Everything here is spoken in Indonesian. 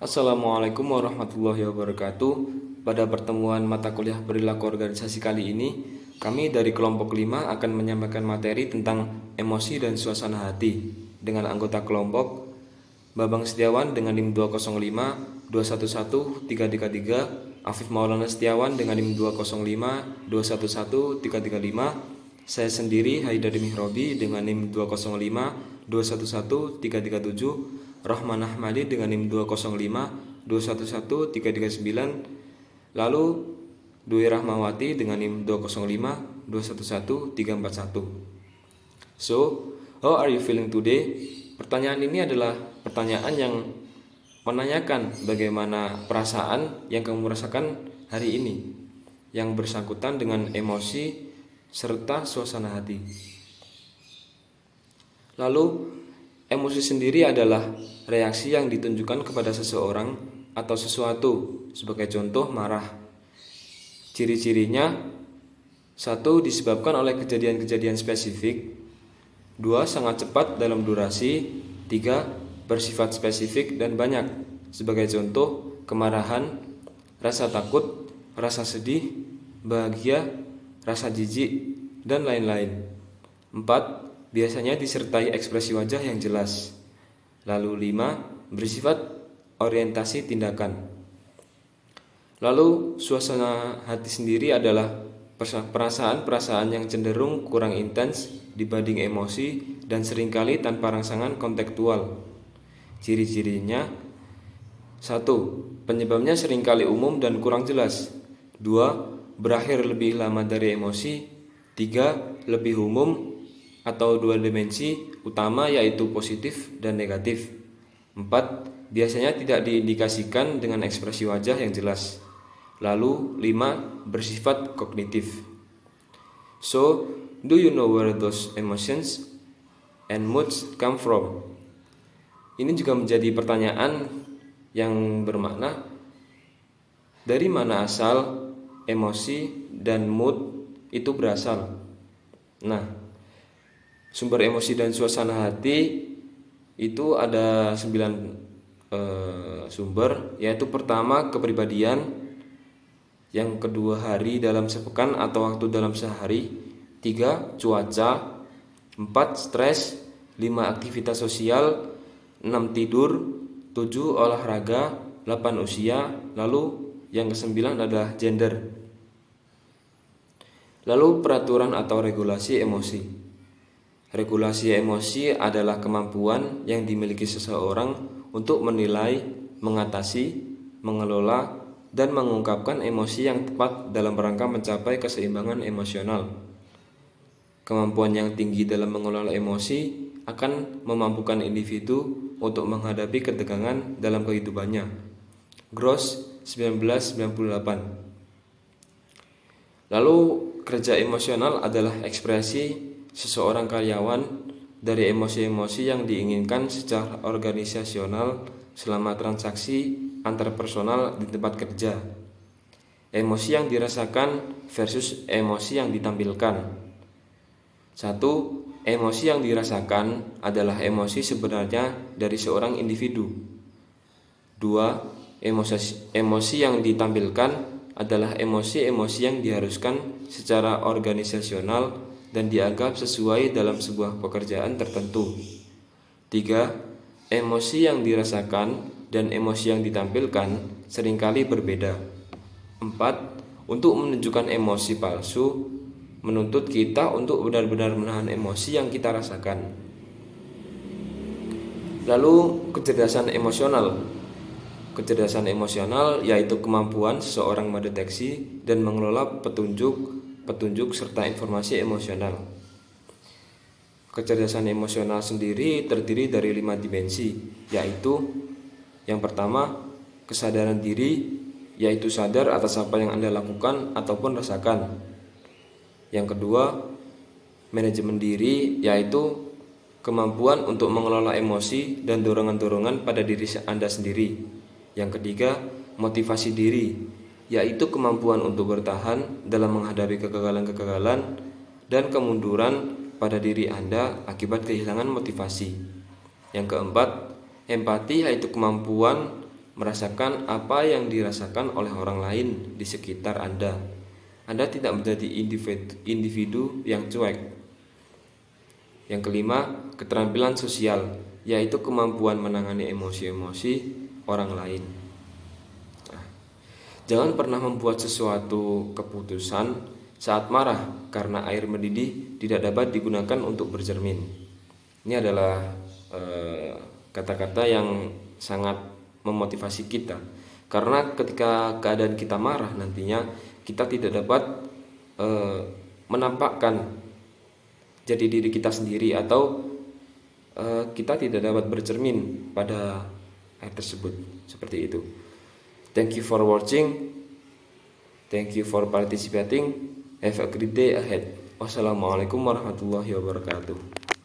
Assalamualaikum warahmatullahi wabarakatuh. Pada pertemuan mata kuliah perilaku organisasi kali ini, kami dari kelompok 5 akan menyampaikan materi tentang emosi dan suasana hati dengan anggota kelompok Babang Setiawan dengan NIM 205 211 333, Afif Maulana Setiawan dengan NIM 205 211 335, saya sendiri Haidar Mihrobi dengan NIM 205 211 337, Rahman Ahmadi dengan NIM 205 211 339, lalu Dwi Rahmawati dengan NIM 205 211 341. So, how are you feeling today? Pertanyaan ini adalah pertanyaan yang menanyakan bagaimana perasaan yang kamu rasakan hari ini yang bersangkutan dengan emosi serta suasana hati. Lalu, emosi sendiri adalah reaksi yang ditunjukkan kepada seseorang atau sesuatu. Sebagai contoh, marah. Ciri-cirinya: 1. Disebabkan oleh kejadian-kejadian spesifik. 2. Sangat cepat dalam durasi. 3. Bersifat spesifik dan banyak. Sebagai contoh, kemarahan, rasa takut, rasa sedih, bahagia, rasa jijik, dan lain-lain. 4. Biasanya disertai ekspresi wajah yang jelas. Lalu 5. Bersifat orientasi tindakan. Lalu suasana hati sendiri adalah perasaan-perasaan yang cenderung kurang intens dibanding emosi dan seringkali tanpa rangsangan kontekstual. Ciri-cirinya: 1. Penyebabnya seringkali umum dan kurang jelas. 2. Berakhir lebih lama dari emosi. 3. Lebih umum atau dua dimensi utama, yaitu positif dan negatif. 4. Biasanya tidak diindikasikan dengan ekspresi wajah yang jelas. Lalu 5. Bersifat kognitif. So, do you know where those emotions and moods come from? Ini juga menjadi pertanyaan yang bermakna, dari mana asal emosi dan mood itu berasal? Nah, sumber emosi dan suasana hati itu ada 9 sumber, yaitu pertama kepribadian, yang kedua hari dalam sepekan atau waktu dalam sehari, 3 cuaca, 4 stres, 5 aktivitas sosial, 6 tidur, 7 olahraga, 8 usia, lalu yang ke-9 adalah gender. Lalu peraturan atau regulasi emosi. Regulasi emosi adalah kemampuan yang dimiliki seseorang untuk menilai, mengatasi, mengelola, dan mengungkapkan emosi yang tepat dalam rangka mencapai keseimbangan emosional. Kemampuan yang tinggi dalam mengelola emosi akan memampukan individu untuk menghadapi ketegangan dalam kehidupannya. Gross 1998. Lalu kerja emosional adalah ekspresi seseorang karyawan dari emosi-emosi yang diinginkan secara organisasional selama transaksi antarpersonal di tempat kerja. Emosi yang dirasakan versus emosi yang ditampilkan. 1. Emosi yang dirasakan adalah emosi sebenarnya dari seorang individu. 2. Emosi yang ditampilkan adalah emosi-emosi yang diharuskan secara organisasional dan dianggap sesuai dalam sebuah pekerjaan tertentu. 3. Emosi yang dirasakan dan emosi yang ditampilkan seringkali berbeda. 4. Untuk menunjukkan emosi palsu menuntut kita untuk benar-benar menahan emosi yang kita rasakan. Lalu kecerdasan emosional. Kecerdasan emosional yaitu kemampuan seseorang mendeteksi dan mengelola petunjuk serta informasi emosional. Kecerdasan emosional sendiri terdiri dari 5 dimensi, yaitu yang pertama, kesadaran diri, yaitu sadar atas apa yang Anda lakukan ataupun rasakan. Yang kedua, manajemen diri, yaitu kemampuan untuk mengelola emosi dan dorongan-dorongan pada diri Anda sendiri. Yang ketiga, motivasi diri, yaitu kemampuan untuk bertahan dalam menghadapi kegagalan-kegagalan dan kemunduran pada diri Anda akibat kehilangan motivasi. Yang keempat, empati, yaitu kemampuan merasakan apa yang dirasakan oleh orang lain di sekitar Anda. Anda tidak menjadi individu yang cuek. Yang kelima, keterampilan sosial, yaitu kemampuan menangani emosi-emosi orang lain. Jangan pernah membuat sesuatu keputusan saat marah karena air mendidih tidak dapat digunakan untuk bercermin. Ini adalah kata-kata yang sangat memotivasi kita, karena ketika keadaan kita marah nantinya kita tidak dapat menampakkan jadi diri kita sendiri, atau kita tidak dapat bercermin pada air tersebut. Seperti itu. Thank you for watching. Thank you for participating. Have a great day ahead. Wassalamualaikum warahmatullahi wabarakatuh.